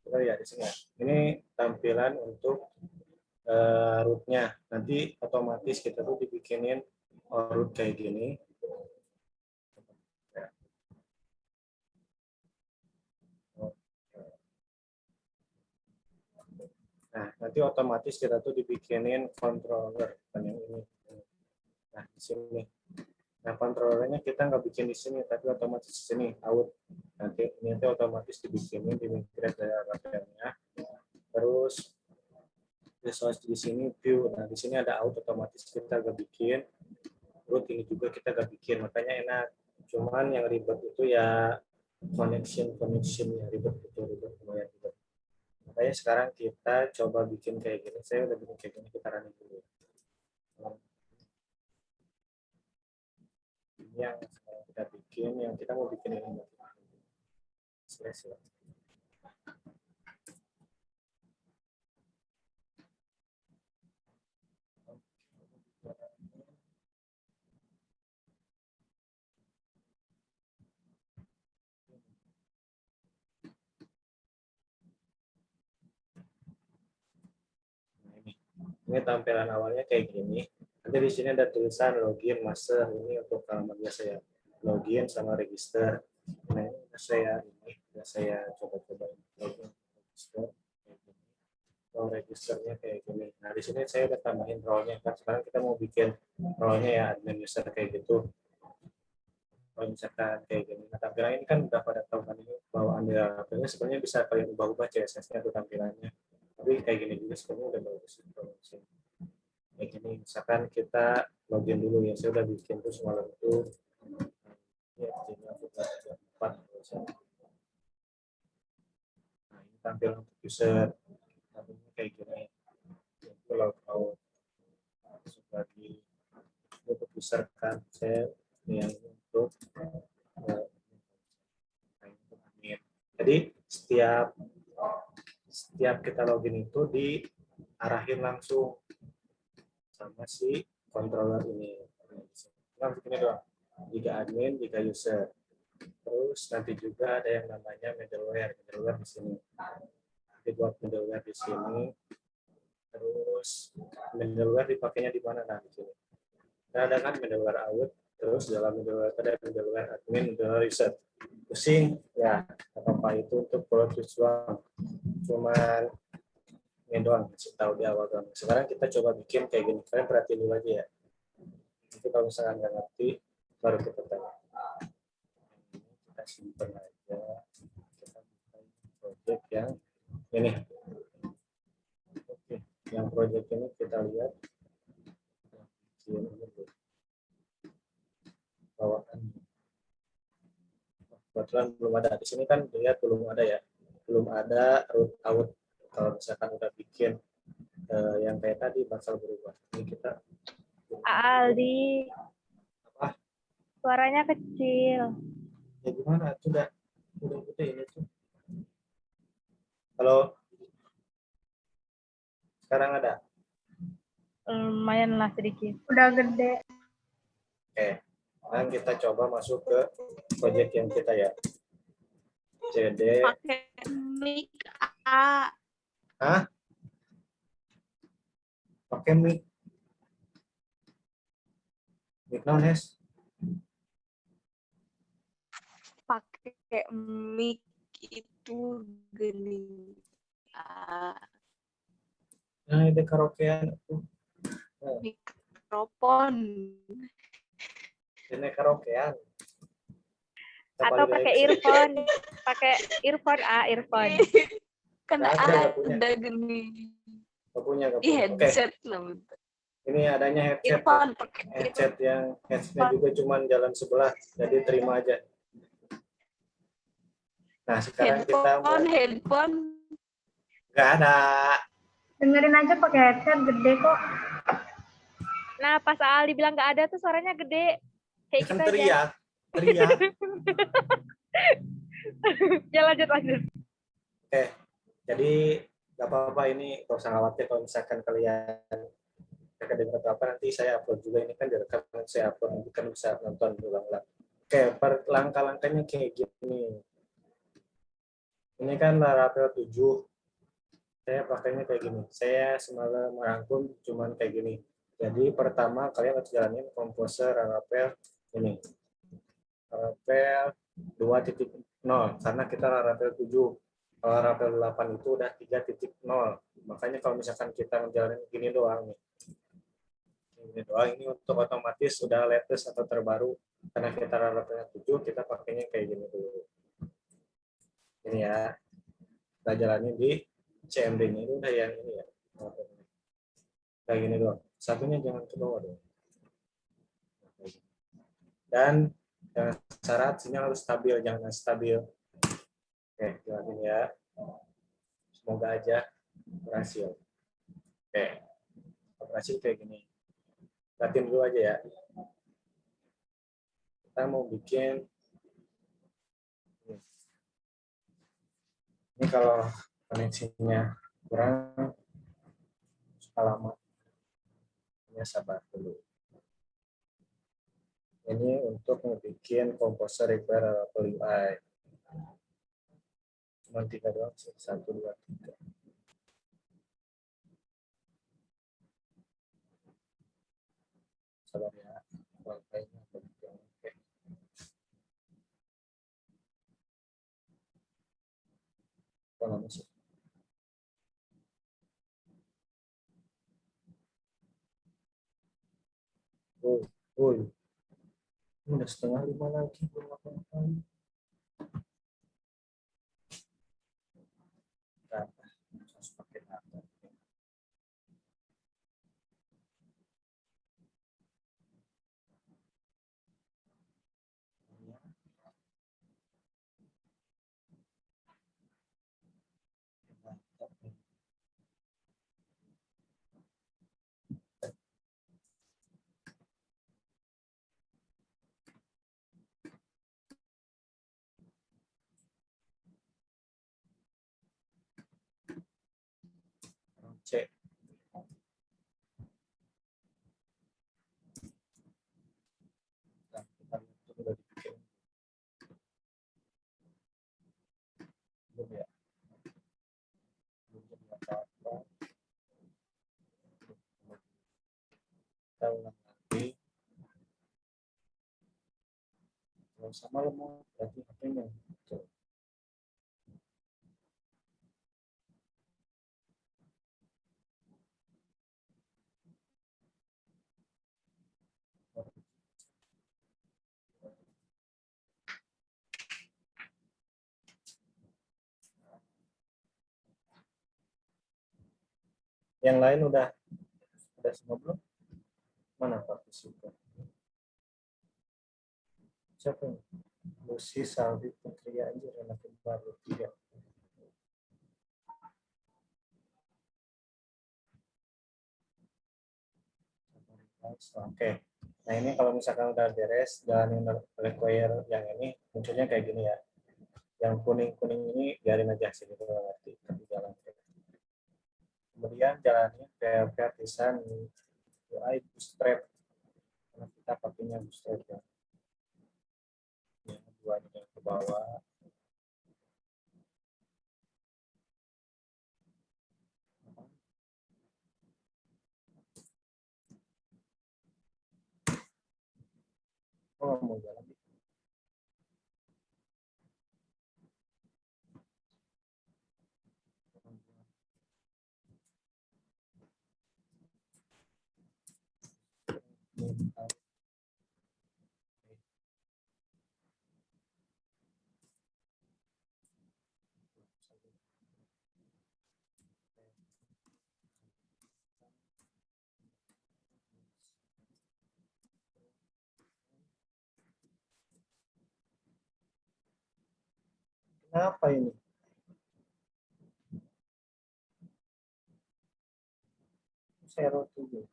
Coba ya di sini ya. Ini tampilan untuk rootnya. Nanti otomatis kita tuh dibikinin root kayak gini. Nah, nanti otomatis kita tuh dibikinin controller kan yang ini. Nah, di sini. Nah, controllernya kita nggak bikin di sini, tapi otomatis di sini out. Nanti otomatis dibikinin di migrate dari HTML-nya. Terus resource di sini view. Nah, di sini ada out, otomatis kita nggak bikin. Root ini juga kita nggak bikin, makanya enak. Cuman yang ribet itu ya connection yang ribet lumayan ribet. Makanya sekarang kita coba bikin kayak gini. Saya udah bikin kayak gini, kita running dulu. Ini yang kita bikin, yang kita mau bikin ini. Slash ya. Ini tampilan awalnya kayak gini. Nanti di sini ada tulisan login, master. Ini untuk halaman biasa ya. Login sama register. Nah, ini saya coba-coba login, register. Role registernya kayak gini. Nah, di sini saya udah tambahin role-nya. Kan sekarang kita mau bikin role-nya ya admin user kayak gitu. Kalau misalkan kayak gini. Nah, tampilan ini kan udah pada tahu kan ini bawaan HTML sebenarnya bisa kalian ubah-ubah CSS-nya atau tampilannya. Tapi kayak gini juga sebenarnya udah bagus. Kayak gini, misalkan kita login dulu ya. Saya udah bikin tuh semalam itu. Ya, ini aku buat 4. Nah, ini tampilan untuk user. Tampilannya kayak gini. Kalau sebagai untuk user cancel yang untuk admin. Jadi setiap kita login itu diarahin langsung sama si controller ini. Nah, begini doang. Jika admin, jika user. Terus nanti juga ada yang namanya middleware di sini. Nanti buat middleware di sini. Terus middleware dipakainya di mana? Nah, di sini. Nah, ada kan middleware out. Terus dalam middleware ada middleware admin, middleware user. Pusing ya, apa itu untuk plot visual. Cuman ini doang kasih tahu di awal doang. Sekarang kita coba bikin kayak gini. Kalian perhatiin dulu aja ya. Nanti kalau misalkan nggak ngerti, baru kita tanya. Kita simpan aja. Kita buka project yang ini. Oke, yang project ini kita lihat. Bawaan. Kebetulan belum ada. Di sini kan dilihat belum ada ya. Belum ada root out. Kalau misalkan udah bikin yang kayak tadi bakal berubah. Ini kita Aldi, apa? Suaranya kecil. Ya gimana? Udah gede ini tuh. Halo. Sekarang ada? Lumayan lah sedikit. Udah gede. Oke. Sekarang kita coba masuk ke project yang kita ya. CD. Pakai mic A. Hah? Pakai mic. Mic non Hes? Pakai mic itu gini. Nah, ini karaokean tuh. Mikrofon. Ini karaokean. Atau pakai earphone. Pakai earphone earphone. Kan ada gini. Gak punya. Headset lah. Ini adanya headset. Earphone, headset yang headsetnya juga cuma jalan sebelah, jadi terima aja. Nah, sekarang kita mau headphone. Gak ada. Dengerin aja pakai headset gede kok. Nah, pas Aldi bilang nggak ada tuh suaranya gede. Kayak Kan kita teriak. Ya lanjut. Oke, jadi nggak apa-apa ini, nggak usah khawatir kalau misalkan kalian dengar apa nanti saya upload juga, ini kan direkam saya upload, nanti kan bisa nonton ulang-ulang. Oke, langkah-langkahnya kayak gini. Ini kan Laravel 7. Saya pakainya kayak gini. Saya semalam merangkum cuman kayak gini. Jadi pertama kalian harus jalanin komposer Laravel ini. Laravel 2.0 karena kita Laravel 7. Kalau Laravel 8 itu udah 3.0. Makanya kalau misalkan kita menjalani gini doang nih. Ini doang, ini untuk otomatis sudah latest atau terbaru. Karena kita Laravel 7, kita pakainya kayak gini dulu. Ini ya. Kita jalanin di CMD-nya ini udah yang ini ya. Kayak gini doang. Satunya jangan ke bawah dong. Dan syarat sinyal harus stabil, jangan stabil. Oke, jalanin ya. Semoga aja berhasil. Oke, berhasil kayak gini. Lihatin dulu aja ya. Kita mau bikin ini kalau koneksinya kurang suka lama. Ya sabar dulu. Ini untuk membuat komposer repair UI. Cuma 3 doang sih. 1, 2, 3. Sabar ya. Wifi-nya oke. Kalau masuk. Woi. Udah 4:30 lagi. Belum ngapa-ngapain. Nah, harus pakai apa? Cek. Nah, kita lihat itu udah dibikin. Belum ya? Belum jadi apa-apa. Kita ulang lagi. Kalau sama lemah, berarti HP-nya. Tuh. Yang lain udah semua belum? Mana partisipant? Siapa ini? Lucy, Salvi, Putri, anjir, anak baru 3. Oke. Nah ini kalau misalkan udah beres, jalanin require yang ini, munculnya kayak gini ya. Yang kuning-kuning ini biarin aja sih, itu ngerti. Tapi jalan. Kemudian jalanin PHP Artisan UI Bootstrap. Karena kita pakainya Bootstrap ya. Yang duanya yang ke bawah. Oh, mau jalan. Kenapa ini? Zero tujuh.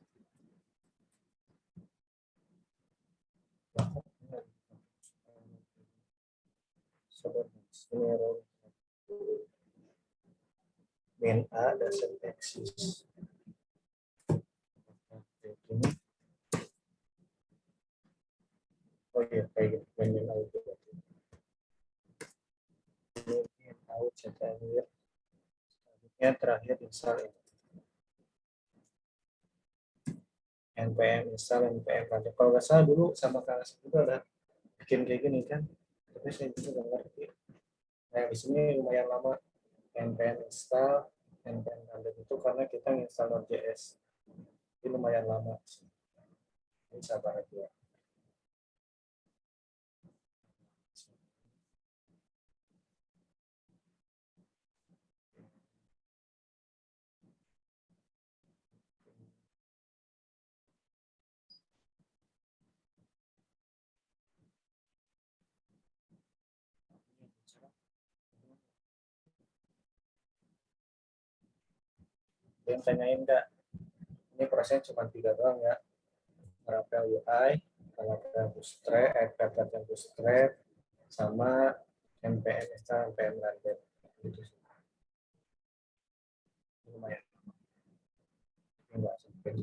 Main A dasar eksis. Oh iya, kayak gitu. Main A itu. Main A. out ctmir. Selanjutnya terakhir install ini. npm install npm lanjut. Kalau nggak salah dulu sama Kang Asep itu ada bikin kayak gini kan, tapi saya juga nggak ngerti. Nah di sini lumayan lama npm install npm lanjut itu karena kita install Node.js, ini lumayan lama. Ini sabar aja. Yang tanyain enggak? Ini prosesnya cuma 3 doang ya. Laravel UI, Laravel Bootstrap, Bootstrap, sama npm install npm lanjut. Gitu sih. Lumayan. Enggak sampai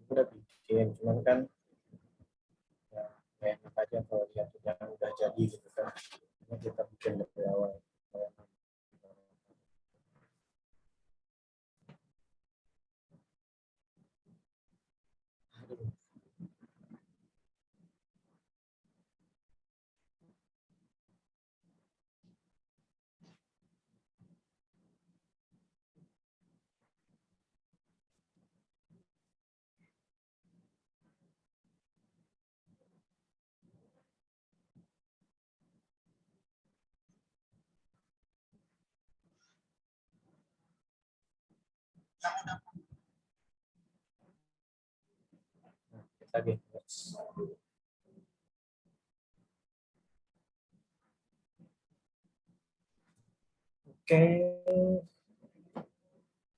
udah bikin, cuman kan ya kayak enak aja kalau lihat udah jadi gitu kan. Ini kita bikin dari awal. Aduh. Nah, kita di oke,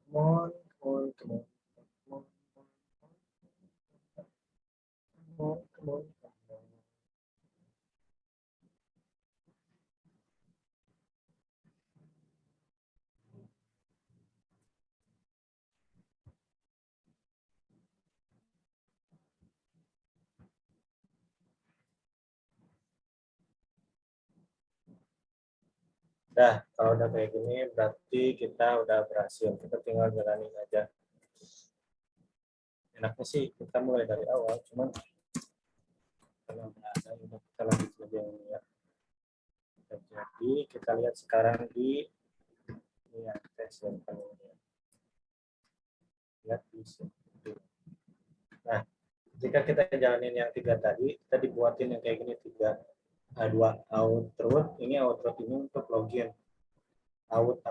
come on. Nah, kalau udah kayak gini berarti kita udah berhasil. Kita tinggal jalanin aja. Enaknya sih kita mulai dari awal, cuman karena udah ada, udah kita lanjut aja ini ya. Jadi kita lihat sekarang di ini ya, tes yang ini. Lihat di sini. Nah, jika kita jalanin yang 3 tadi, kita dibuatin yang kayak gini 2 output. Ini output ini untuk login. Out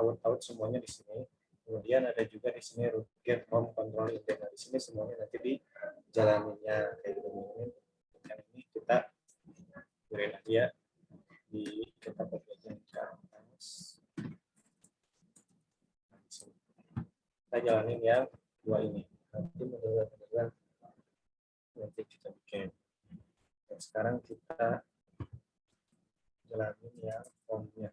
semuanya di sini. Kemudian ada juga di sini root get home control intent. Nah, di sini semuanya nanti dijalaninnya kayak gini. Yang ini kita berikan aja ya. Kita bagian ke atas. Kita jalanin yang 2 ini. Nanti benar-benar nanti kita bikin. Dan sekarang kita jalanin yang home-nya.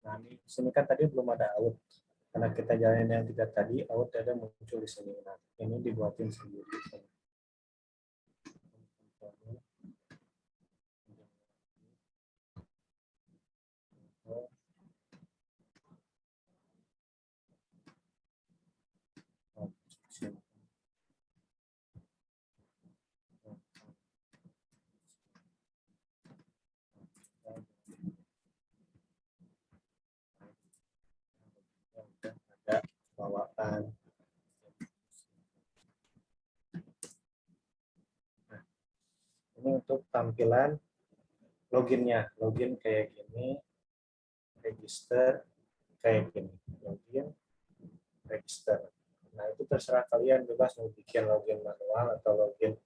Nah, di sini kan tadi belum ada out. Karena kita jalanin yang 3 tadi, out ada muncul di sini. Nah, ini dibuatin sendiri. Ada bawaan. Nah, ini untuk tampilan loginnya. Login kayak gini, register kayak gini. Login, register. Nah, itu terserah kalian, bebas mau bikin login manual atau login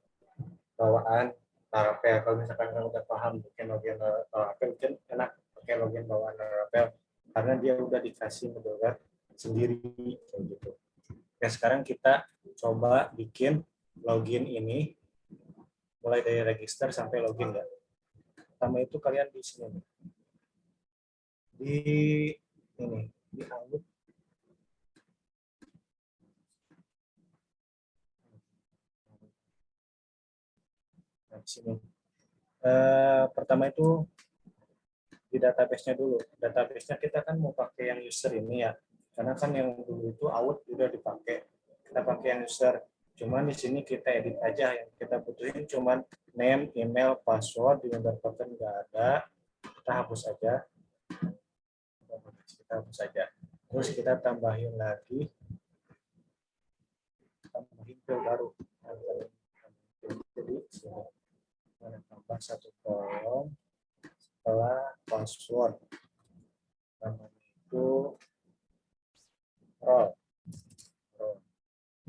bawaan Laravel. Kalau misalkan kamu udah paham bikin login Laravel, mungkin enak pakai login bawaan Laravel karena dia udah dikasih middleware sendiri kayak gitu. Oke, sekarang kita coba bikin login ini mulai dari register sampai login ya. Pertama itu kalian di sini nih. Di ini, di out. Nah, di sini. Pertama itu di database-nya dulu. Database-nya kita kan mau pakai yang user ini ya. Karena kan yang dulu itu out udah dipakai. Kita pakai yang user. Cuman di sini kita edit aja. Yang kita butuhin cuman name, email, password, di nomor token nggak ada. Kita hapus aja. Kita hapus aja. Terus kita tambahin lagi. Tambahin field baru. Jadi sini. Tambah satu kolom. Setelah password. Namanya itu roll.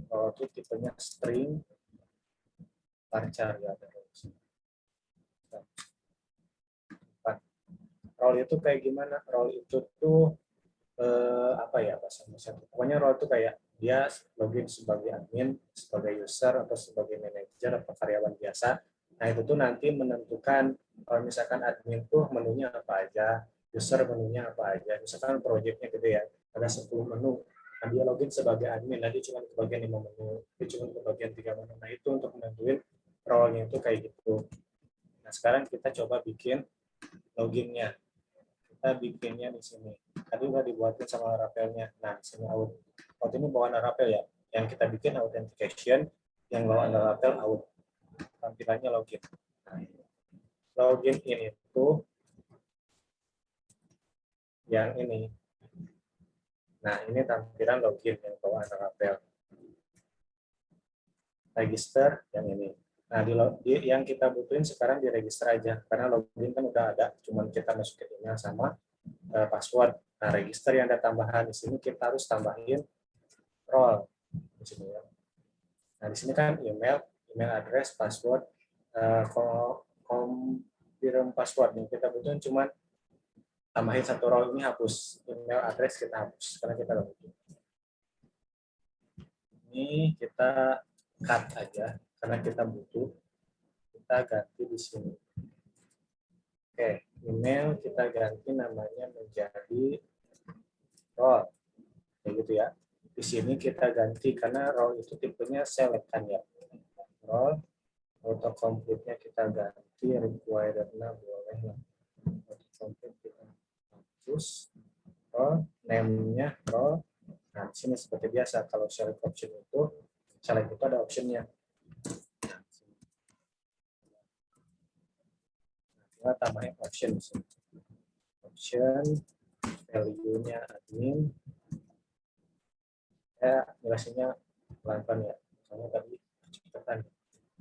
Roll itu tipenya string varchar ya. Roll itu kayak gimana? Roll itu tuh apa ya bahasa-bahasa? Pokoknya roll itu kayak dia login sebagai admin, sebagai user atau sebagai manajer atau karyawan biasa. Nah itu tuh nanti menentukan kalau misalkan admin tuh menunya apa aja, user menunya apa aja. Misalkan proyeknya gede ya, ada 10 menu. Nah, dia login sebagai admin, nanti cuma ke bagian 5 menu, dia cuma ke bagian 3 menu. Nah itu untuk menentuin role-nya itu kayak gitu. Nah sekarang kita coba bikin loginnya. Kita bikinnya di sini. Tadi udah dibuatin sama Rapelnya. Nah, di sini out. Out ini bawaan Rapel ya. Yang kita bikin authentication, yang bawaan Rapel out. Tampilannya login. Nah, login ini itu yang ini. Nah, ini tampilan login yang bawaan Rapel. Register yang ini. Nah, yang kita butuhin sekarang di register aja. Karena login kan udah ada. Cuman kita masukin email sama password. Nah, register yang ada tambahan di sini kita harus tambahin role di sini ya. Nah, di sini kan email address, password, confirm password nih. Kita butuhin cuma tambahin satu role ini hapus. Email address kita hapus karena kita nggak butuh. Ini kita cut aja karena kita butuh. Kita ganti di sini. Oke, email kita ganti namanya menjadi role. Kayak gitu ya. Di sini kita ganti karena role itu tipenya select kan ya. Role autocomplete-nya kita ganti, required-nya boleh lah. Autocomplete kita hapus. Role name-nya role. Nah, di sini seperti biasa kalau select option itu select itu ada option-nya. Kita tambahin option di sini. Option value-nya admin. Ya, jelasinnya pelan-pelan ya. Soalnya tadi kecepatan.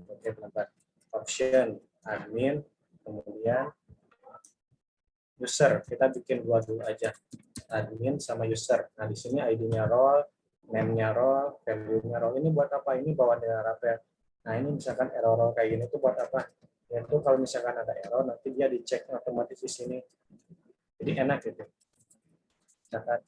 Oke, pelan-pelan. Option admin, kemudian user. Kita bikin dua dulu aja. Admin sama user. Nah, di sini ID-nya role, name-nya role, value-nya role. Ini buat apa? Ini bawaan dari Rapel. Nah, ini misalkan error kayak gini itu buat apa? Yaitu kalau misalkan ada error, nanti dia dicek otomatis di sini. Jadi enak gitu. Misalkan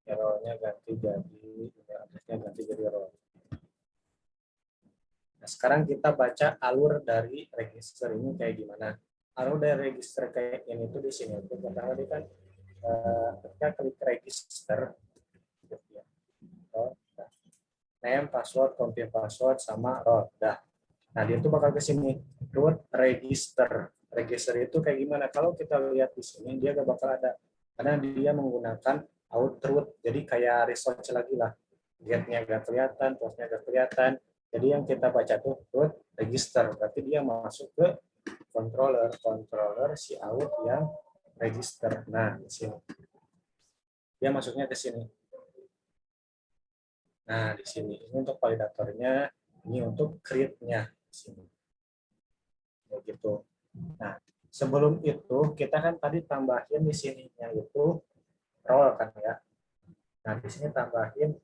errornya ganti jadi address-nya ganti jadi error. Nah, sekarang kita baca alur dari register ini kayak gimana. Alur dari register kayak ini tuh di sini. Itu pertama dia kan ketika klik register, gitu ya. Name, password, confirm password sama role. Nah, dia tuh bakal ke sini. Root register. Register itu kayak gimana? Kalau kita lihat di sini dia gak bakal ada karena dia menggunakan out root. Jadi kayak research lagi lah. Get-nya gak kelihatan, post-nya gak kelihatan. Jadi yang kita baca tuh root register. Berarti dia masuk ke controller si out yang register. Nah, di sini. Dia masuknya ke sini. Nah, di sini. Ini untuk validatornya, ini untuk create-nya di sini. Begitu. Nah, sebelum itu kita kan tadi tambahin di sini yang itu role kan ya. Nah, di sini tambahin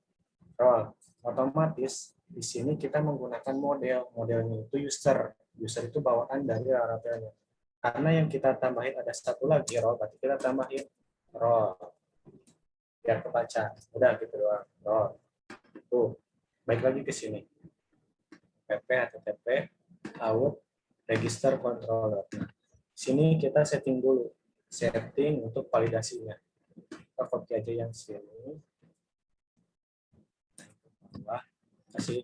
role. Otomatis di sini kita menggunakan model. Modelnya itu user. User itu bawaan dari Laravelnya. Karena yang kita tambahin ada satu lagi role, berarti kita tambahin role. Biar kebaca. Udah gitu doang. Role. Tuh. Baik lagi ke sini. PP HTTP out register controller. Nah, sini kita setting dulu. Setting untuk validasinya. Kita copy aja yang sini. Kasih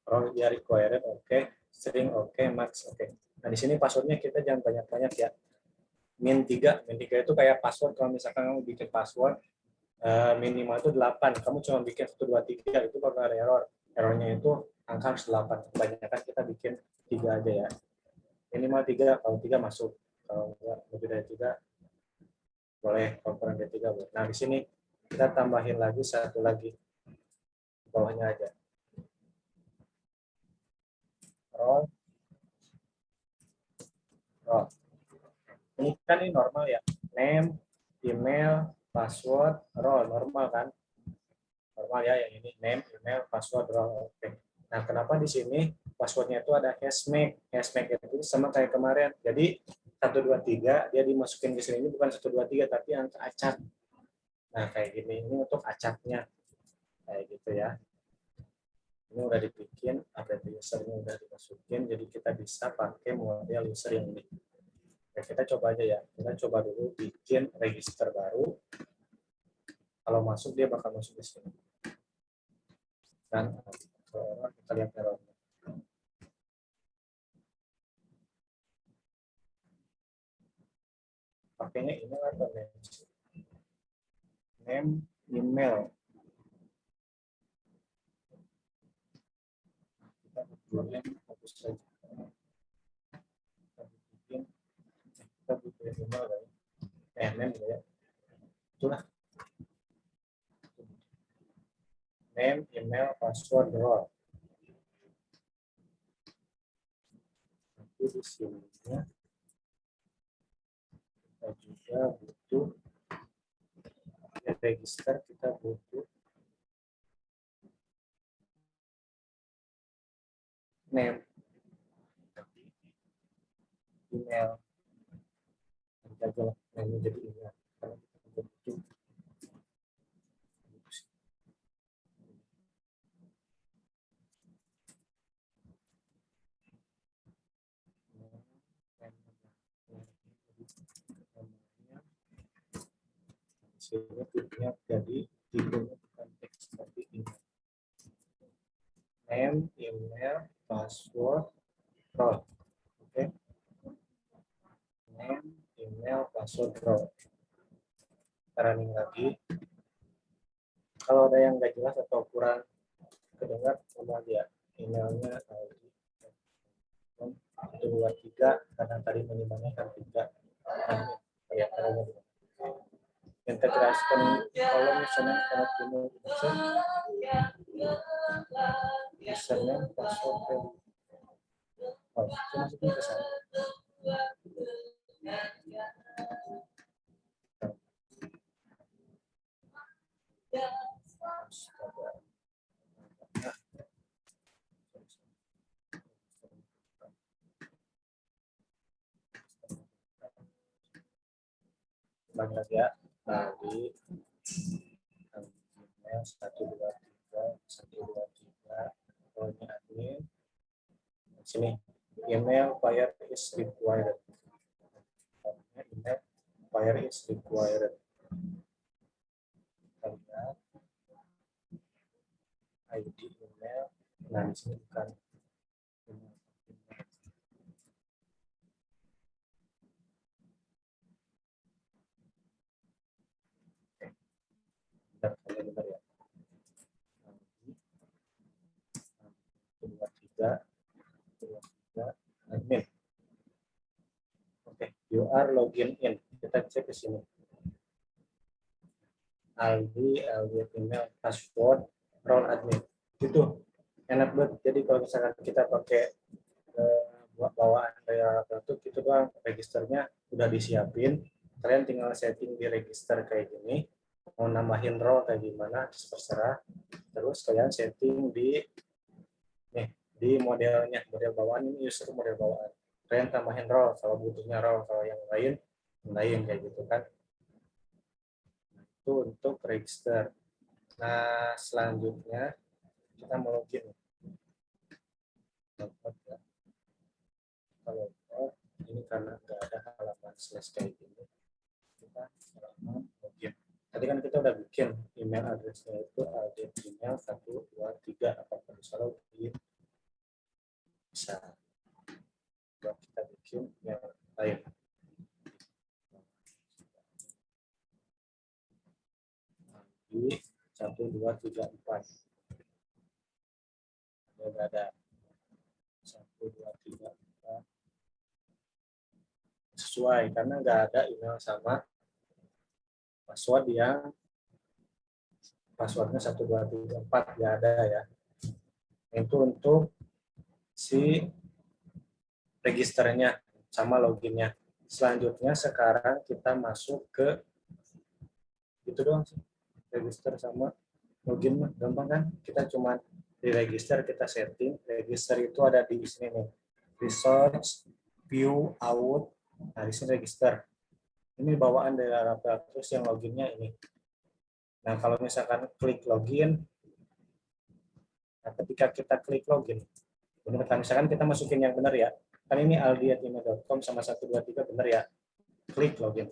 role dia required, oke, string oke, max oke. Nah di sini passwordnya kita jangan banyak-banyak ya. min3 itu kayak password. Kalau misalkan kamu bikin password minimal itu 8, kamu cuma bikin 1 2 3 itu bakal ada error. Errornya itu angka harus 8. Kebanyakan kita bikin 3 aja ya. Minimal 3, kalau 3 masuk. Kalau enggak lebih dari 3 boleh, kalau kurang dari 3 boleh. Nah di sini kita tambahin lagi satu lagi di bawahnya aja. Role. Ini kan ini normal ya. Name, email, password, role normal kan? Normal ya yang ini name, email, password, role. Oke. Nah, kenapa di sini passwordnya itu ada hashtag. Hashtag itu sama kayak kemarin. Jadi 123 dia dimasukin ke sini bukan 123 tapi angka acak. Nah, kayak gini ini untuk acaknya. Kayak gitu ya. Ini udah dibikin, update usernya udah dimasukin, jadi kita bisa pakai model user yang ini. Oke, kita coba aja ya. Kita coba dulu bikin register baru. Kalau masuk dia bakal masuk di sini. Dan kita lihat errornya. Pakainya email atau name, email. Kita boleh hapus saja. Kita bikin email ya. Name ya. Itulah. Name, email, password, role. Nanti di sini kita juga butuh register, kita butuh name, email, kita aja name jadi email. Karena kita butuh sini tipnya jadi tipenya bukan teks tapi email. Name, email, password, role. Oke. Name, email, password, role. Kita running lagi. Kalau ada yang nggak jelas atau kurang kedengar sama dia emailnya 123 karena tadi minimalnya kan 3. Nah, kayak caranya integrasikan kolom misalnya kalau punya username password masukin ke sana. Banyak ya tadi email 123 pokoknya admin sini email fire is required. Email fire is required. Lihat ID email. Nah di sini bukan bentar ya. 23 admin. Oke, you are login in. Kita cek ke sini. ID, email, password, role admin. Itu enak banget. Jadi kalau misalkan kita pakai bawaan kayak itu gitu doang, registernya udah disiapin. Kalian tinggal setting di register kayak gini. Mau nambahin role kayak gimana, terserah. Terus kalian setting di modelnya, model bawaan ini user model bawaan. Kalian tambahin role kalau butuhnya role, kalau yang lain lain kayak gitu kan. Itu untuk register. Nah, selanjutnya kita mau login. Kalau ini karena nggak ada halaman slash kayak gini, kita login. Tadi kan kita udah bikin email addressnya itu ada email 123 apakah bisa login? Bisa. Kalau kita bikin yang lain. Di 1234. Ini ada 1234. Sesuai karena nggak ada email sama password yang passwordnya 1234 nggak ada ya. Itu untuk si registernya sama loginnya. Selanjutnya sekarang kita masuk ke itu doang sih, register sama login mah gampang kan? Kita cuma di register kita setting. Register itu ada di sini nih, resource view out. Nah di sini register. Ini bawaan dari terus yang loginnya ini. Nah kalau misalkan klik login, nah ketika kita klik login, benar kan? Misalkan kita masukin yang benar ya. Kan ini aldi@gmail.com sama 123 benar ya. Klik login.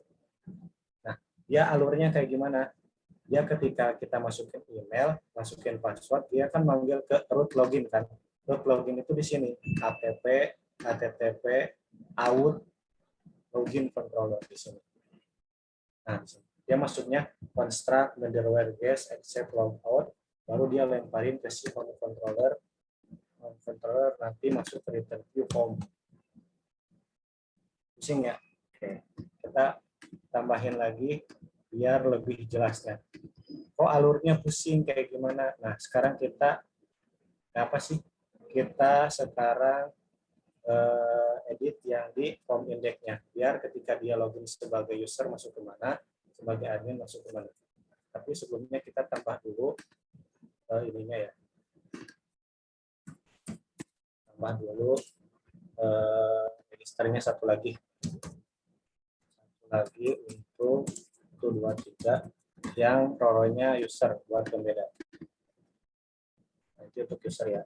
Nah, dia alurnya kayak gimana? Dia ketika kita masukin email, masukin password, dia kan manggil ke root login kan. Root login itu di sini, http out login controller di sini. Nah, dia masuknya construct middleware guest accept logout, baru dia lemparin ke si home controller. Home controller nanti masuk ke return view home. Pusing ya? Oke. Kita tambahin lagi biar lebih jelasnya. Kok alurnya pusing kayak gimana? Nah, sekarang kita apa sih? Kita sekarang edit yang di form index-nya. Biar ketika dia login sebagai user masuk ke mana, sebagai admin masuk ke mana. Tapi sebelumnya kita tambah dulu ininya ya. Tambah dulu registernya satu lagi. Satu lagi untuk 123 yang role-nya user buat pembeda. Nanti untuk user ya.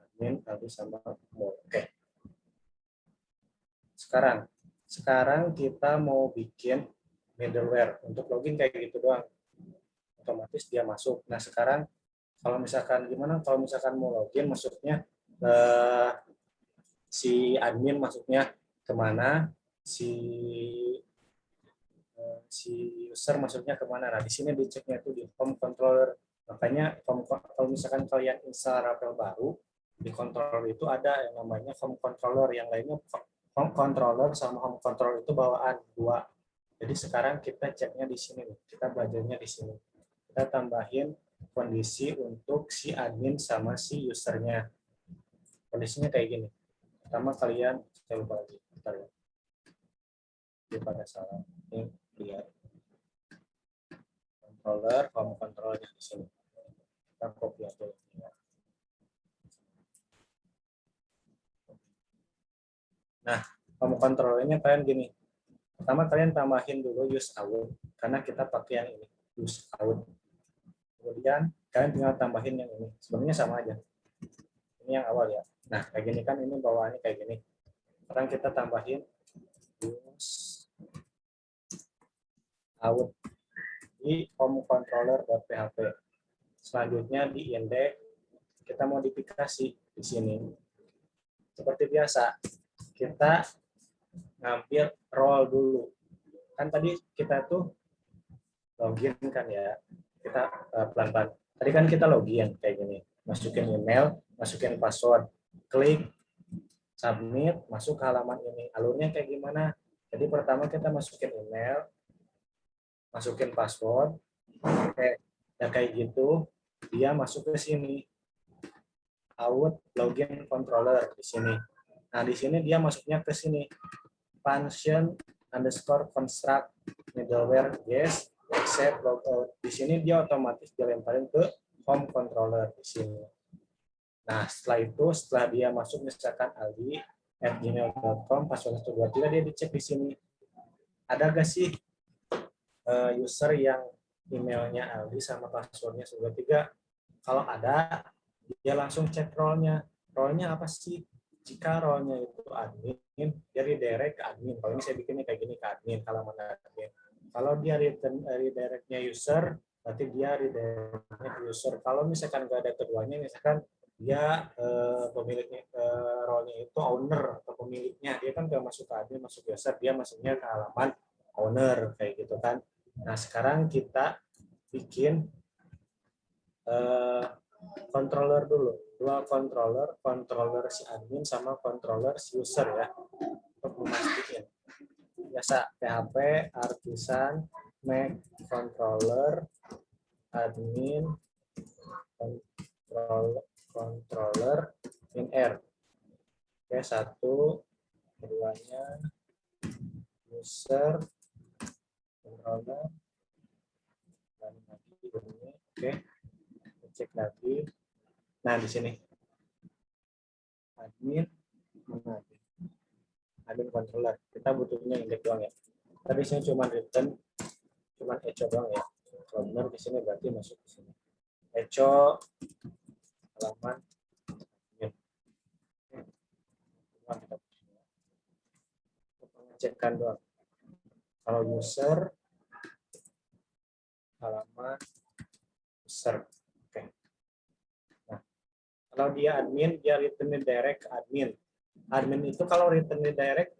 Admin tadi sama more. Oke. Sekarang kita mau bikin middleware untuk login kayak gitu doang. Otomatis dia masuk. Nah, sekarang kalau misalkan gimana kalau misalkan mau login masuknya si admin masuknya kemana, si user masuknya kemana. Nah, di sini diceknya tuh di home controller. Makanya kalau misalkan kalian install Rapel baru, di controller itu ada yang namanya home controller, yang lainnya home controller sama home controller itu bawaan dua. Jadi sekarang kita ceknya di sini, kita belajarnya di sini. Kita tambahin kondisi untuk si admin sama si usernya. Kondisinya kayak gini. Pertama kalian, saya lupa lagi, bentar ya. Daripada salah. Ini lihat. Controller, home controllernya di sini. Kita copy aja ya. Nah, home controllernya kalian gini. Pertama kalian tambahin dulu use out karena kita pakai yang ini, use out. Kemudian kalian tinggal tambahin yang ini. Sebenarnya sama aja. Ini yang awal ya. Nah, kayak gini kan ini bawaannya kayak gini. Sekarang kita tambahin use out di home controller.php. Selanjutnya di index kita modifikasi di sini. Seperti biasa, kita ngambil role dulu. Kan tadi kita tuh login kan ya. Kita pelan-pelan. Tadi kan kita login kayak gini. Masukin email, masukin password, klik submit, masuk ke halaman ini. Alurnya kayak gimana? Jadi pertama kita masukin email, masukin password, kayak gitu, dia masuk ke sini. Out login controller di sini. Nah, di sini dia masuknya ke sini. Function underscore construct middleware guest accept logout. Di sini dia otomatis dilemparin ke home controller di sini. Nah, setelah itu, setelah dia masuk misalkan Aldi, @gmail.com password 123 dia dicek di sini. Ada gak sih user yang emailnya Aldi sama passwordnya 123? Kalau ada, dia langsung cek role-nya. Role-nya apa sih? Jika role-nya itu admin, dia redirect ke admin. Kalau ini saya bikinnya kayak gini ke admin, halaman admin. Kalau dia redirect-nya user, berarti dia redirect-nya ke user. Kalau misalkan nggak ada keduanya, misalkan dia pemiliknya role-nya itu owner atau pemiliknya, dia kan nggak masuk ke admin, masuk user, dia masuknya ke halaman owner kayak gitu kan. Nah sekarang kita bikin controller dulu, dua controller si admin sama controller si user ya, untuk memastikan. Biasa PHP artisan make controller admin controller in R. Oke, satu, keduanya user controller dan lagi ini. Oke, cek lagi. Nah di sini admin controller, kita butuhnya indeks doang ya. Tadi sini cuma return, cuma echo doang ya. Kalau benar di sini berarti masuk ke sini. Echo halaman admin. Cuma kita pengecekan doang. Kalau user halaman user. Oke. Nah, kalau dia admin, dia return direct ke admin. Admin itu kalau return direct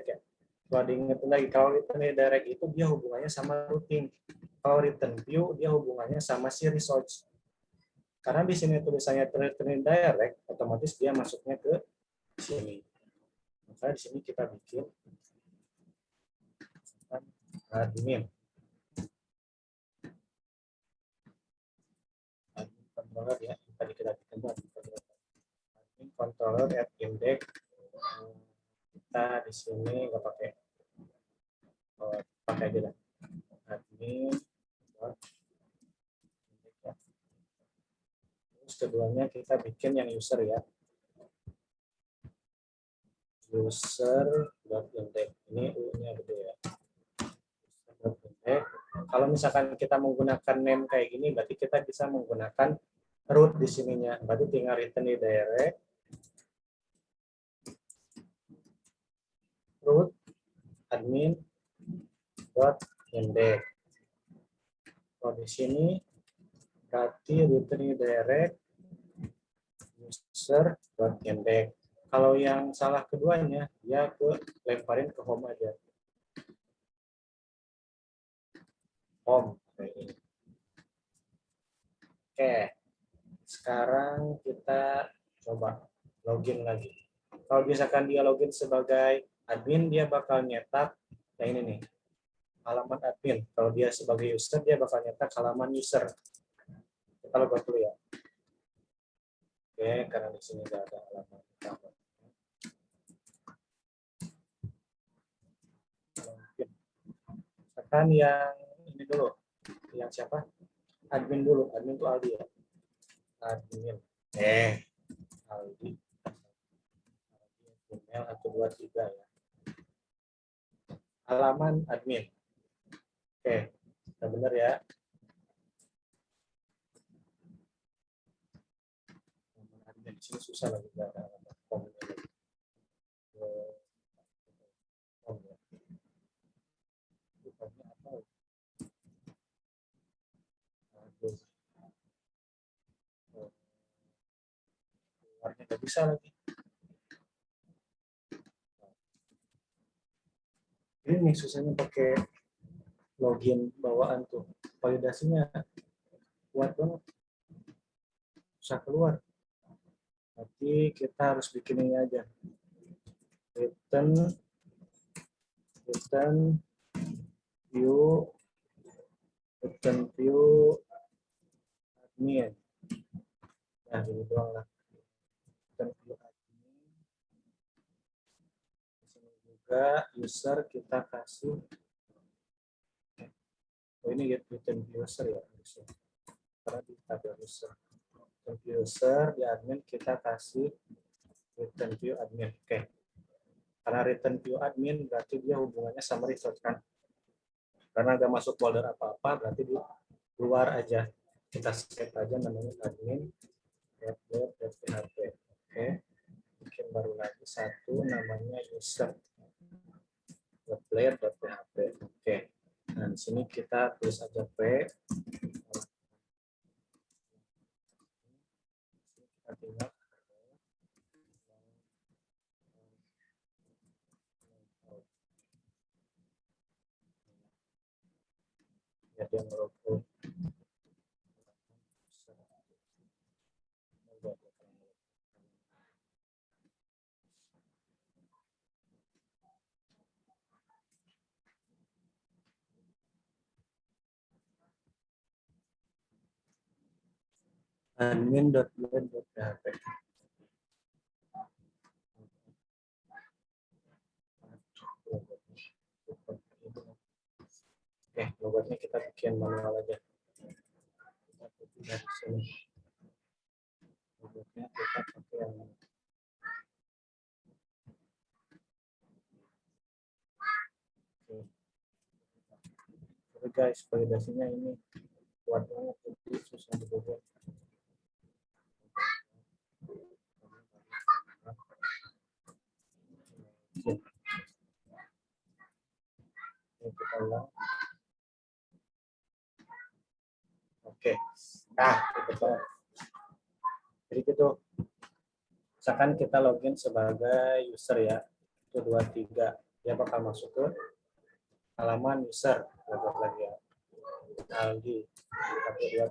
ya. Kalau diingetin lagi, kalau return direct itu dia hubungannya sama routing. Kalau return view, dia hubungannya sama si resource. Karena di sini tulisannya return direct, otomatis dia masuknya ke sini. Maka di sini kita bikin admin. Admin controller ya, tadi kita bikin admin controller at index. Kita di sini nggak pakai aja lah. Admin. Terus keduanya kita bikin yang user ya. User.index. Ini U-nya gede ya. User.index. Kalau misalkan kita menggunakan name kayak gini, berarti kita bisa menggunakan root di sininya. Berarti tinggal return direct. Root admin .index. Kalau di sini berarti return direct user.index. Kalau yang salah keduanya, dia lemparin ke home aja. Home. Oke. Sekarang kita coba login lagi. Kalau misalkan dia login sebagai admin, dia bakal nyetak yang ini nih, halaman admin. Kalau dia sebagai user, dia bakal nyetak halaman user. Kita login dulu ya. Oke, karena di sini nggak ada halaman. Misalkan yang ini dulu, yang siapa? Admin dulu. Admin itu Aldi ya. Admin. Aldi. Email 123 ya. Halaman admin. Oke, sudah benar ya. Admin di sini susah lagi nggak ada halaman home lagi. Home ya. Bukannya apa? Keluarnya nggak bisa lagi. Ini susahnya pakai login bawaan tuh, validasinya kuat banget, susah keluar. Tapi kita harus bikin ini aja, return view admin. Nah ini doang lah, return view admin. Di sini juga user kita kasih. Oh ini return user ya harusnya. Karena kita ada user. Return user di admin kita kasih return view admin. Oke. Karena return view admin berarti dia hubungannya sama resource kan. Karena nggak masuk folder apa-apa, berarti di luar aja. Kita save aja namanya admin .php. Oke. Bikin baru lagi satu namanya user .player.php. Oke. Nah, di sini kita tulis aja p. Kita tinggal ya dia ngelogo. admin.player.php. Oke, logotnya kita bikin manual aja. Kita copy dari sini. Logotnya kita pakai yang ini. Oke guys, validasinya ini kuat banget, jadi susah dibuat. Ini kita ulang. Oke, nah itu banget. Jadi gitu, misalkan kita login sebagai user ya, itu 23, dia bakal masuk ke halaman user, login lagi ya, Aldi,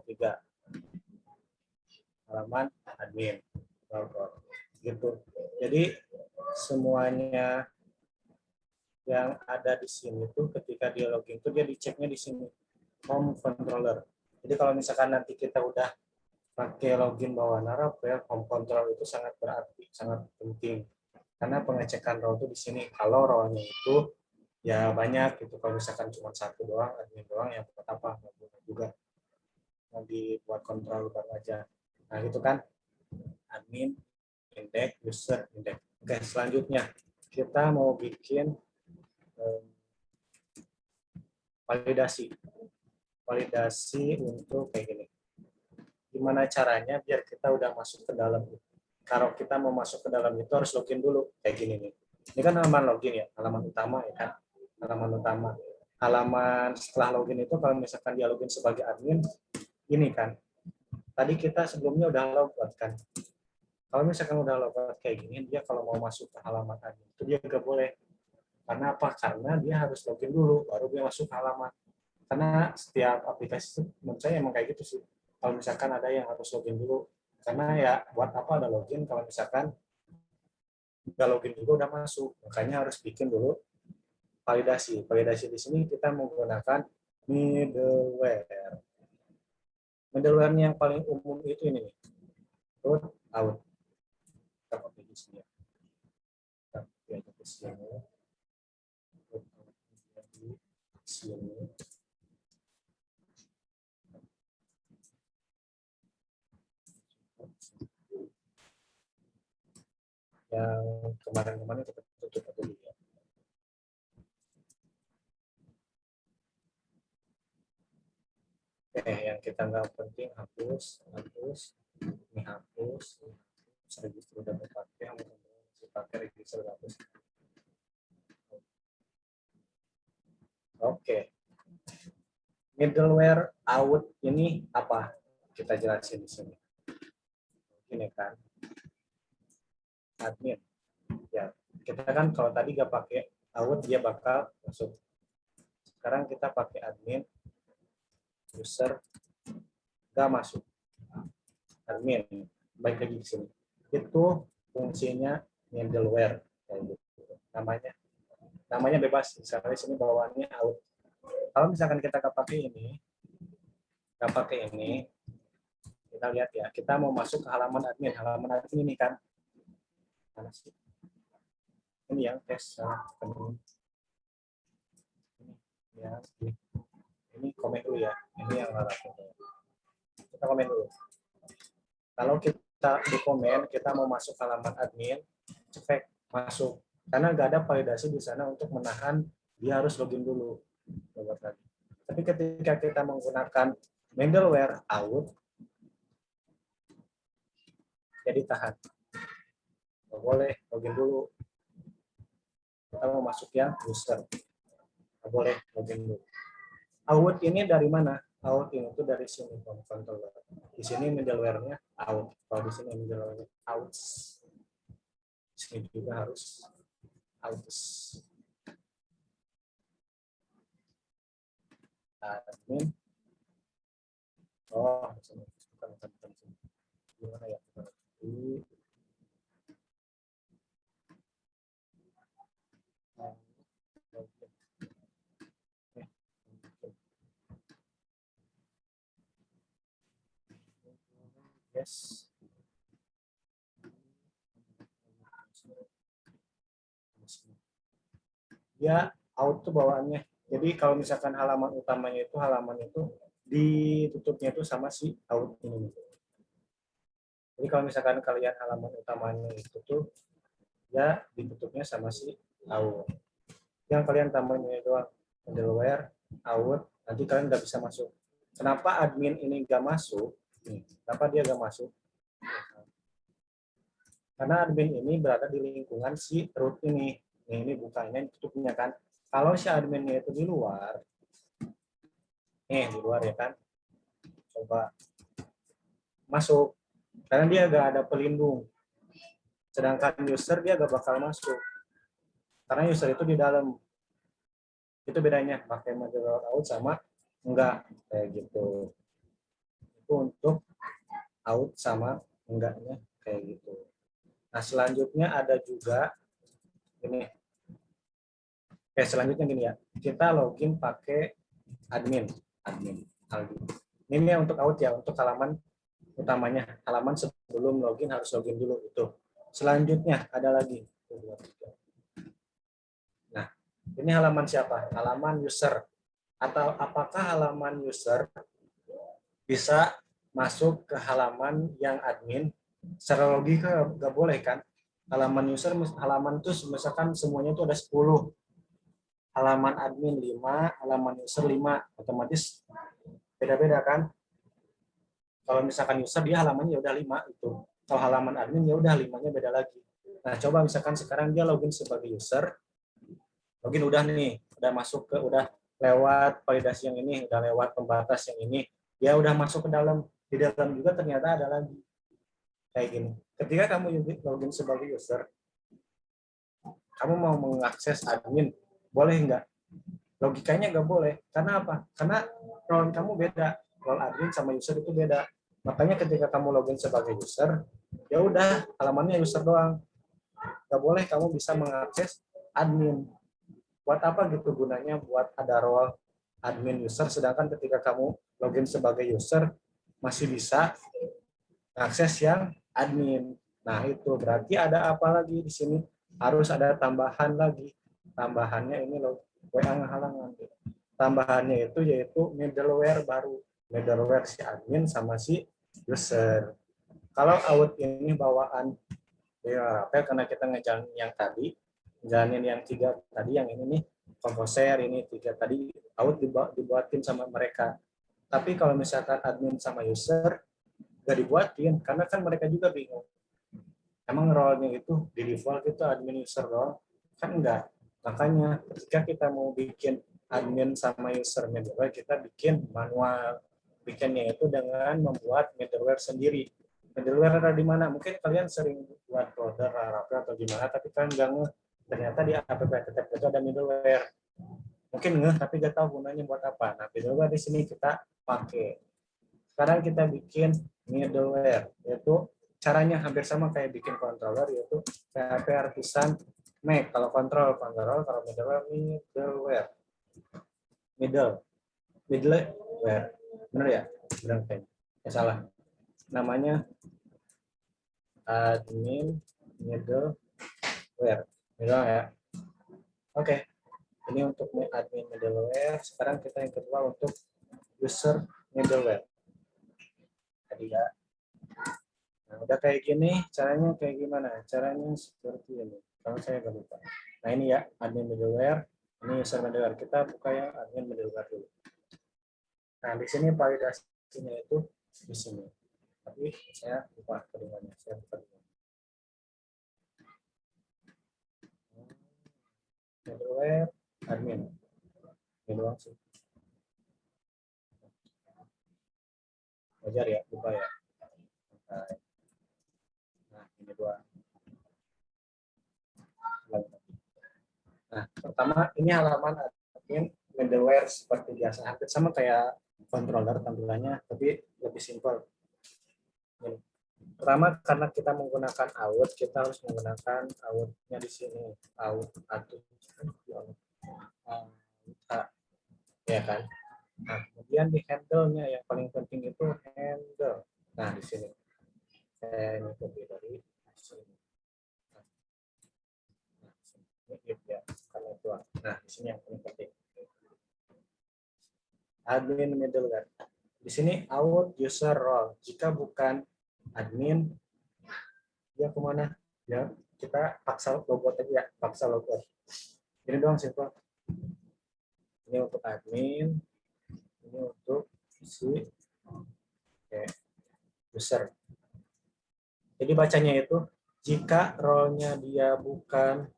123, halaman admin, gitu. Jadi semuanya yang ada di sini tuh ketika dia login tuh dia diceknya di sini, home controller. Jadi kalau misalkan nanti kita udah pakai login bawah Laravel, home control itu sangat berarti, sangat penting. Karena pengecekan role itu di sini. Kalau role-nya itu ya banyak gitu. Kalau misalkan cuma satu doang, admin doang, yang buat apa? Nggak juga. Mau dibuat kontrol baru aja. Nah gitu kan, admin, index, user, index. Oke, selanjutnya kita mau bikin validasi. Validasi untuk kayak gini. Gimana caranya biar kita udah masuk ke dalam. Kalau kita mau masuk ke dalam itu harus login dulu kayak gini nih. Ini kan halaman login ya, halaman utama ya kan, halaman utama. Halaman setelah login itu kalau misalkan dia login sebagai admin, ini kan. Tadi kita sebelumnya udah logout kan. Kalau misalkan udah logout kayak gini, dia kalau mau masuk ke halaman admin itu dia nggak boleh. Karena apa? Karena dia harus login dulu, baru dia masuk ke halaman. Karena setiap aplikasi menurut saya emang kayak gitu sih. Kalau misalkan ada yang harus login dulu, karena ya buat apa ada login kalau misalkan udah login juga udah masuk, makanya harus bikin dulu validasi. Validasi di sini kita menggunakan middleware. Middleware yang paling umum itu ini nih, root out. Kita copy di sini. Kita copy aja ke sini. Di sini. Yang kemarin-kemarin kita tutup dulu ya. Oke, yang kita nggak penting hapus, ini hapus, register udah dipakai, masih pakai register hapus. Oke, middleware out ini apa? Kita jelasin di sini. Ini kan, admin. Ya, kita kan kalau tadi nggak pakai out dia bakal masuk. Sekarang kita pakai admin, user nggak masuk. Admin, baik lagi di sini. Itu fungsinya middleware, kayak gitu. Namanya bebas. Misalnya di sini bawaannya out. Kalau misalkan kita nggak pakai ini, kita lihat ya. Kita mau masuk ke halaman admin. Halaman admin ini kan, mana sih? Ini yang tes. Ini komen dulu ya. Ini yang Laravel. Kita komen dulu. Kalau kita di komen, kita mau masuk halaman admin, cek masuk, karena nggak ada validasi di sana untuk menahan dia harus login dulu. Tapi ketika kita menggunakan middleware out, jadi tahan. Nggak boleh login dulu. Kita mau masuk yang user. Nggak boleh login dulu. Out ini dari mana? Out ini itu dari sini controller. Di sini middleware-nya out. Kalau di sini middleware out. Di sini juga harus out. Admin. Oh, bukan. Gimana ya? Yes. Ya, out tuh bawaannya. Jadi kalau misalkan halaman utamanya itu ditutupnya itu sama si out ini. Jadi kalau misalkan kalian halaman utamanya itu tuh ya ditutupnya sama si out. Yang kalian tambahin ini doang, middleware, out, nanti kalian nggak bisa masuk. Kenapa admin ini nggak masuk? Kenapa dia nggak masuk? Karena admin ini berada di lingkungan si root ini. Ini bukanya tutupnya kan. Kalau si adminnya itu di luar ya kan. Coba masuk. Karena dia nggak ada pelindung. Sedangkan user dia nggak bakal masuk. Karena user itu di dalam. Itu bedanya pakai middleware out sama enggak kayak gitu. Itu untuk out sama enggaknya kayak gitu. Nah, selanjutnya ada juga ini. Selanjutnya gini ya. Kita login pakai admin. Ini untuk out ya, untuk halaman utamanya. Halaman sebelum login harus login dulu itu. Selanjutnya ada lagi. Nah, ini halaman siapa? Halaman user. Atau apakah halaman user bisa masuk ke halaman yang admin? Secara logika nggak boleh kan? Halaman user, halaman itu misalkan semuanya itu ada 10. Halaman admin 5, halaman user 5. Otomatis beda-beda kan? Kalau misalkan user dia halamannya udah 5 itu. Kalau halaman admin ya udah 5-nya beda lagi. Nah, coba misalkan sekarang dia login sebagai user. Login udah nih, udah lewat validasi yang ini, udah lewat pembatas yang ini. Dia udah masuk ke dalam, di dalam juga ternyata ada lagi. Kayak gini. Ketika kamu login sebagai user, kamu mau mengakses admin, boleh nggak? Logikanya nggak boleh. Karena apa? Karena role kamu beda. Role admin sama user itu beda. Makanya ketika kamu login sebagai user, ya udah halamannya user doang. Nggak boleh kamu bisa mengakses admin. Buat apa gitu gunanya buat ada role admin user, sedangkan ketika kamu login sebagai user masih bisa akses yang admin. Nah, itu berarti ada apa lagi di sini? Harus ada tambahan lagi. Tambahannya ini loh, halangan. Tambahannya itu yaitu middleware baru. Middleware si admin sama si user. Kalau out ini bawaan ya, karena kita ngejalanin yang tadi, jalanin yang 3 tadi, yang ini nih komposer, ini 3 tadi out dibuatin sama mereka. Tapi kalau misalkan admin sama user nggak dibuatin, karena kan mereka juga bingung. Emang role-nya itu di default itu admin user doang? Kan enggak. Makanya ketika kita mau bikin admin sama user middleware, kita bikin manual. Bikinnya itu dengan membuat middleware sendiri. Middleware ada di mana? Mungkin kalian sering buat folder Laravel atau gimana, tapi kalian nggak ngeh ternyata di app itu ada middleware. Mungkin ngeh tapi nggak tahu gunanya buat apa. Nah, middleware di sini kita pakai. Sekarang kita bikin middleware, yaitu caranya hampir sama kayak bikin controller, yaitu PHP Artisan Make. Kalau control, kalau middleware. Middleware. Benar ya? Benar kan? Ya salah. Namanya admin middleware. Ya. Oke. Ini untuk admin middleware. Sekarang kita yang kedua untuk user middleware. Tadi ya. Nah, udah kayak gini, caranya kayak gimana? Caranya seperti ini. Kalau saya nggak lupa. Nah ini ya, admin middleware. Ini user middleware. Kita buka yang admin middleware dulu. Nah di sini validasinya itu di sini. Tapi saya lupa kedengarannya. Saya buka dulu. Middleware, admin. Ini doang sih. Wajar ya, lupa ya. Nah ini dua. Nah, pertama ini halaman admin middleware seperti biasa, hampir sama kayak controller tampilannya, tapi lebih simpel. Ini. Pertama karena kita menggunakan out, kita harus menggunakan out-nya di sini, out atau ya kan. Nah, kemudian di handle-nya yang paling penting itu handle. Nah, di sini saya ini copy dari sini. Ya, karena itu. Nah, di sini yang paling penting. Admin middleware. Di sini out user role. Jika bukan admin, dia kemana? Ya, kita paksa logout aja ya, paksa logout. Ini doang simple. Ini untuk admin, ini untuk si user. Jadi bacanya itu jika role-nya dia bukan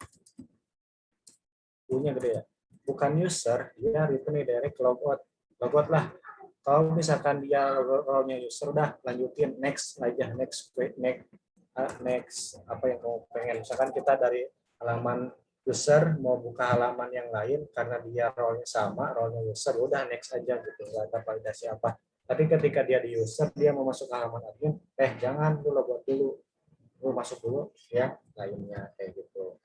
punya gede ya, bukan user, dia return direct logout. Logout lah. Kalau misalkan dia role-nya user, udah lanjutin next aja, next apa yang kamu pengen. Misalkan kita dari halaman user mau buka halaman yang lain karena dia role-nya sama, role-nya user, udah next aja gitu, nggak ada validasi apa. Tapi ketika dia di user, dia mau masuk ke halaman admin, jangan dulu buat dulu, lu masuk dulu ya lainnya kayak gitu.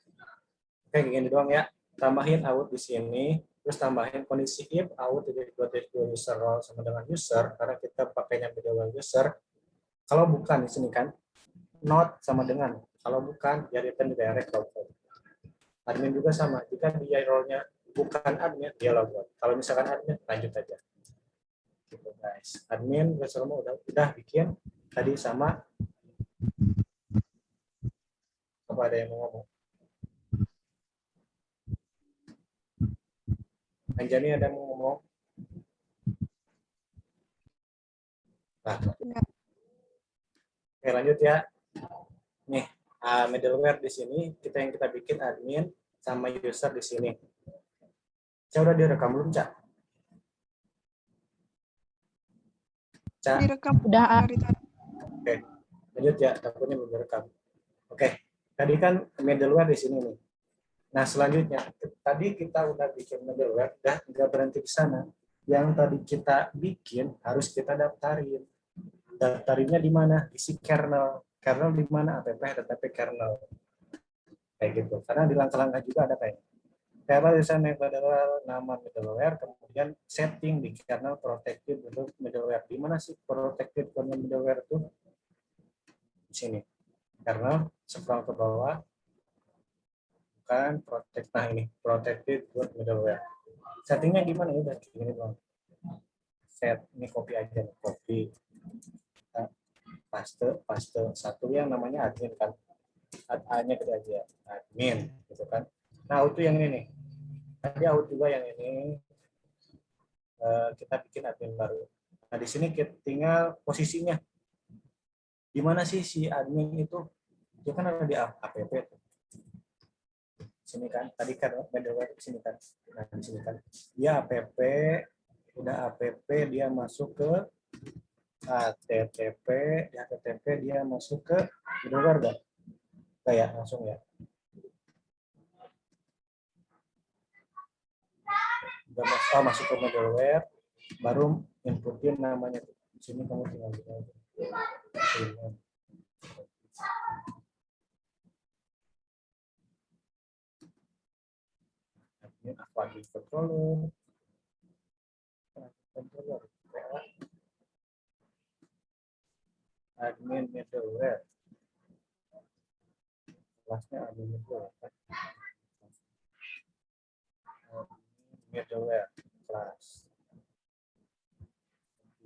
Oke, gini doang ya. Tambahin out di sini, terus tambahin kondisi if out user role sama dengan user, karena kita pakainya middleware user. Kalau bukan di sini kan, not sama dengan. Kalau bukan, ya return direct logout. Admin juga sama. Jika dia role-nya bukan admin, dia logout. Kalau misalkan admin, lanjut aja. Gitu guys. Admin semua udah bikin tadi sama. Apa ada yang mau ngomong? Anjani ada yang mau ngomong? Nah, oke lanjut ya. Nih, middleware di sini yang kita bikin admin sama user di sini. Cak udah direkam belum, Cak? Cak? Direkam Udah. dari tadi. Oke, lanjut ya, takutnya belum direkam. Oke, tadi kan middleware di sini nih. Nah, selanjutnya, tadi kita udah bikin middleware, udah nggak berhenti di sana. Yang tadi kita bikin harus kita daftarin. Daftarinnya di mana? Isi kernel. Kernel di mana? app kernel. Kayak gitu. Karena di langkah-langkah juga ada kayak kernel desain middleware, nama middleware, kemudian setting di kernel protected middleware. Di mana sih protected kernel middleware itu? Di sini. Kernel scroll ke bawah, bukan protect. Nah ini protected middleware. Settingnya gimana ya? Udah gini doang. Set ini copy aja, copy. Paste satu yang namanya admin kan. A-nya gede aja, admin gitu kan. Nah, auto yang ini nih. Tadi auto juga yang ini kita bikin admin baru. Nah, di sini kita tinggal posisinya. Di mana sih si admin itu? Dia kan ada di app tuh. Sini kan, tadi kan middleware di sini kan. Nah, di sini kan. Dia app, udah app dia masuk ke HTTP, di HTTP dia masuk ke middleware enggak? Kayak langsung ya. Udah masuk ke middleware, baru inputin namanya. Di sini kamu tinggal ini apa di controller, admin middleware, kelasnya admin middleware, middleware kelas.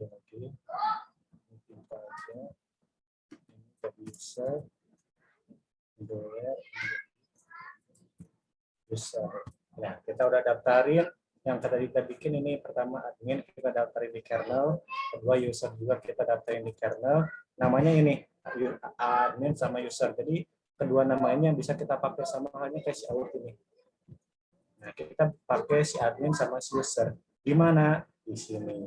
Lagi mungkin saja user, user. Nah, kita udah daftarin yang tadi kita bikin ini. Pertama admin kita daftarin di kernel, kedua user juga kita daftarin di kernel. Namanya ini admin sama user. Jadi kedua namanya bisa kita pakai sama halnya kayak si out ini. Nah, kita pakai si admin sama si user. Di mana? Di sini.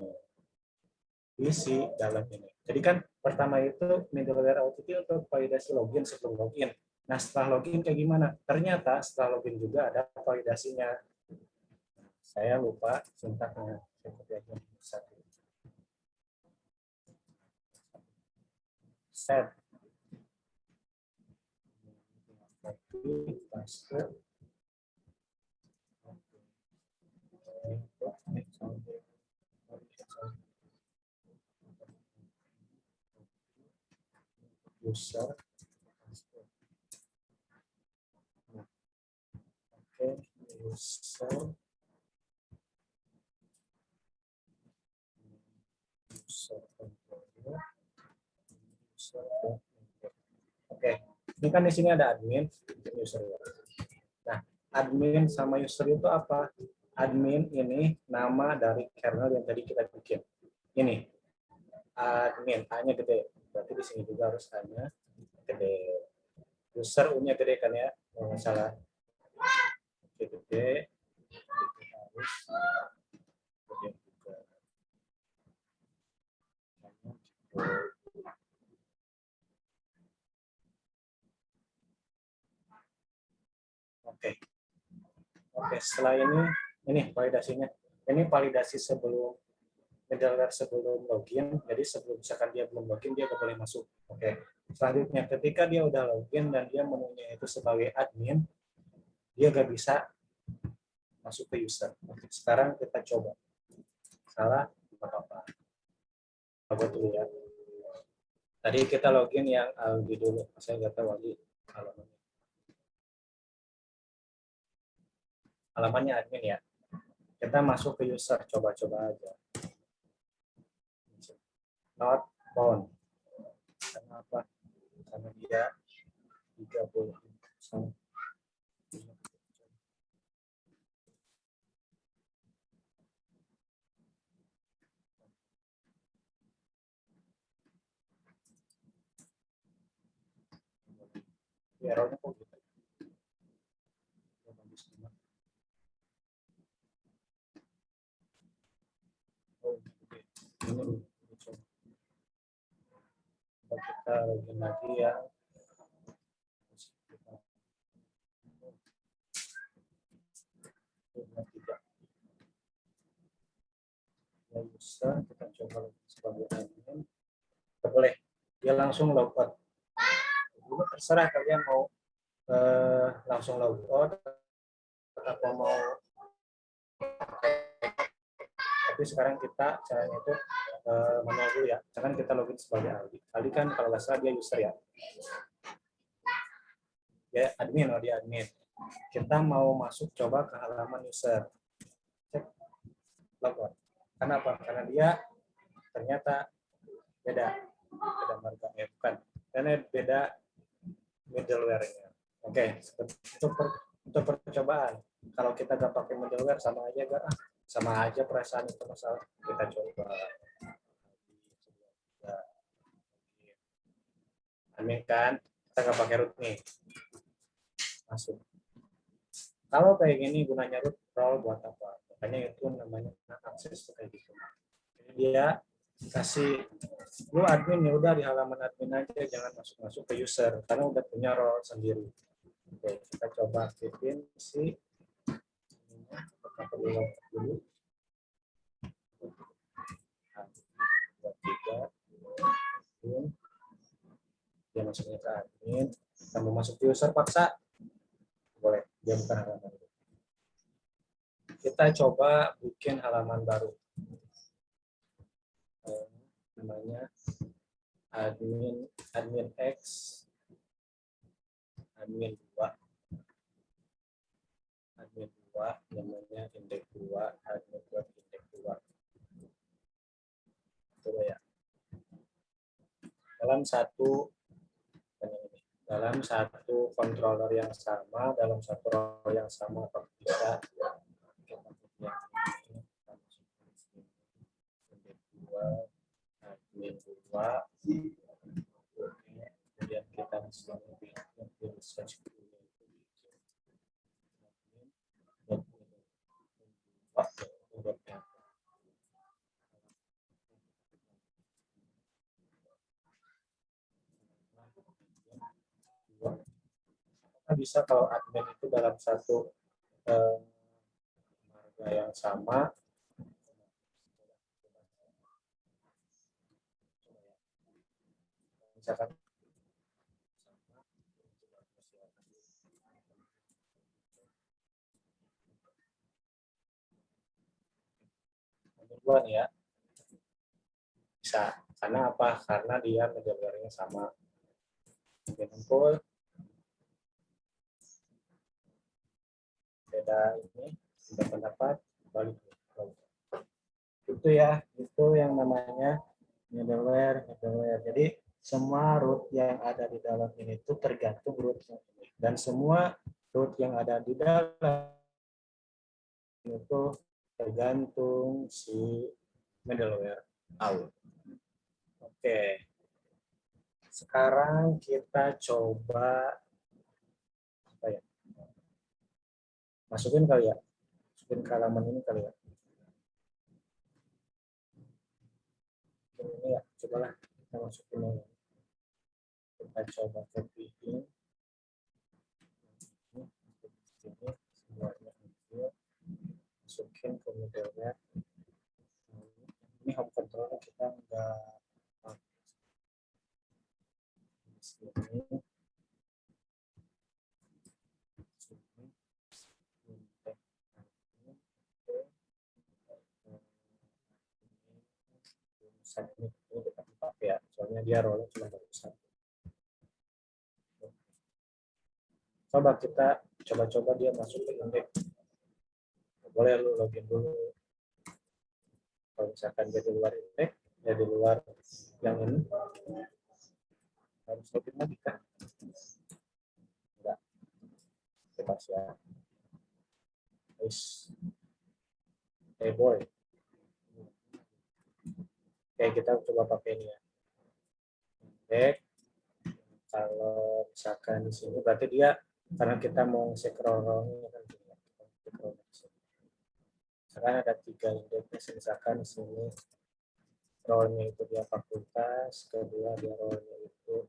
Isi dalam ini. Jadi kan pertama itu middleware audit untuk validasi login sebelum login. Nah, setelah login kayak gimana? Ternyata setelah login juga ada validasinya. Saya lupa sintaknya. Set. User. Oke, user. Oke, ini kan di sini ada admin, user. Nah, admin sama user itu apa? Admin ini nama dari kernel yang tadi kita bikin. Ini admin, A-nya gede. Berarti di sini juga harus A-nya gede. User U-nya gede kan ya? Nggak salah. Gede. Harus gede juga. Oke, setelah ini validasinya. Ini validasi sebelum middleware sebelum login. Jadi sebelum misalkan dia belum login, dia nggak boleh masuk. Oke. Selanjutnya, ketika dia udah login dan dia menunya itu sebagai admin, dia nggak bisa masuk ke user. Oke, sekarang kita coba. Salah, apa-apa. Coba dulu ya. Tadi kita login yang Aldi dulu. Saya nggak tahu Aldi alamannya. Alamannya admin ya. Kita masuk ke user, coba-coba aja. Not found. Kenapa? Karena dia 30. Errornya kok gitu. Kita login lagi ya. User, kita coba sebagai admin. Boleh, dia langsung logout. Terserah kalian mau langsung logout atau mau, tapi sekarang kita caranya itu manual dulu ya. Sekarang kita login sebagai Aldi. Aldi kan kalau nggak salah dia user ya. Ya admin, dia admin. Kita mau masuk coba ke halaman user. Cek logout. Kenapa? Karena dia ternyata beda markanya, bukan. Karena beda middleware-nya. Oke, untuk percobaan. Kalau kita nggak pakai middleware sama aja perasaan itu masalah. Kita coba. Admin kan, kita nggak pakai root nih. Masuk. Kalau kayak gini gunanya root role buat apa? Makanya itu namanya akses kayak gitu. Jadi dia kasih lu admin ya udah di halaman admin aja, jangan masuk ke user karena udah punya role sendiri. Oke, kita coba aktifin si dulu. 2, 3 dia masuknya ke admin, kamu masuk ke user paksa boleh, dia bukan halaman. Kita coba bikin halaman baru. Namanya admin X admin 2 namanya indeks 2 admin buat indeks 2. Coba ya. Dalam satu dalam satu controller yang sama, dalam satu role yang sama, atau bisa kita punya ini, kita masukin di sini, dua, admin 2, kemudian kita bisa lebih search dulu itu bisa kalau admin itu dalam satu marga yang sama, misalkan dua nih ya, bisa. Karena apa? Karena dia middleware-nya sama. Kumpul beda ini, beda pendapat, balik. Itu ya, itu yang namanya middleware. Jadi semua root yang ada di dalam ini itu tergantung root yang ini. Dan semua root yang ada di dalam itu tergantung si middleware out. Oke. Sekarang kita coba apa ya? Masukin kali ya. Masukin ke halaman ini kali ya. Ini ya, cobalah kita masukin ini. Kita coba copy-in. Ini semuanya ini. Masukin ke middleware. Ini home control kita enggak di sini. Submit ini kita buka ya, soalnya dia role cuma satu. Coba kita coba dia masuk ke indeks. Boleh lu login dulu. Kalau misalkan dia di luar indeks, dia di luar yang ini, harus login lagi kan? Enggak. Bebas ya. Guys. Hey boy. Oke, kita coba pakai ini ya. Back. Kalau misalkan di sini berarti dia karena kita mau scroll-nya kan misalkan ada 3 indeks, misalkan di sini role-nya itu dia fakultas, kedua dia role-nya itu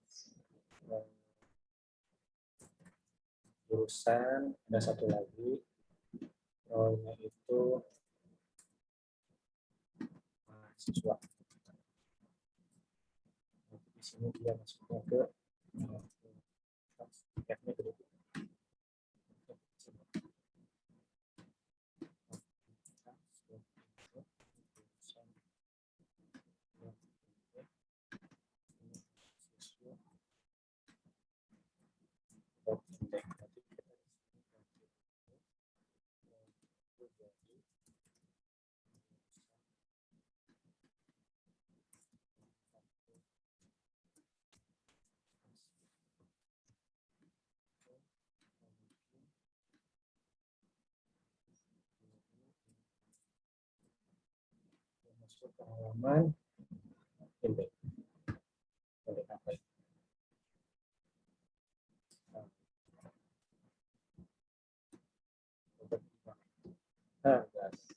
jurusan, ada satu lagi role-nya itu mahasiswa. Di sini dia masuknya ke tiketnya gede. Masuk ke halaman indeks. Indeks apa itu? Nah, guys.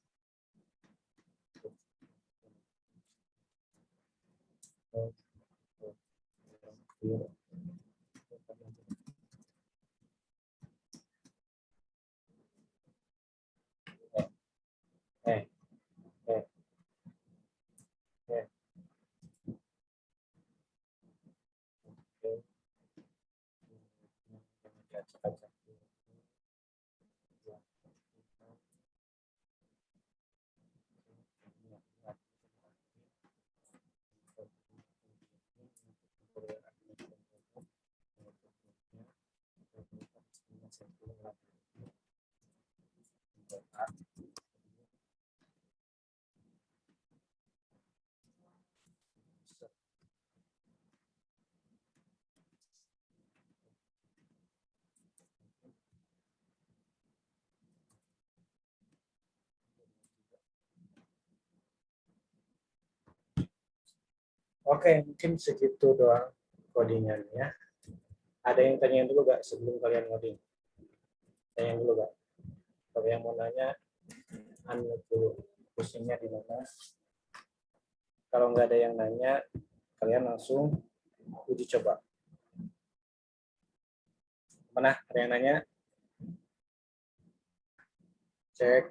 Oke, mungkin segitu doang codingan ya. Ada yang tanyain dulu gak sebelum kalian ngoding? Tanyain dulu gak? Kalau yang mau nanya, unmute dulu. Pusingnya di mana? Kalau nggak ada yang nanya, kalian langsung uji coba. Mana? Ada yang nanya? Cek.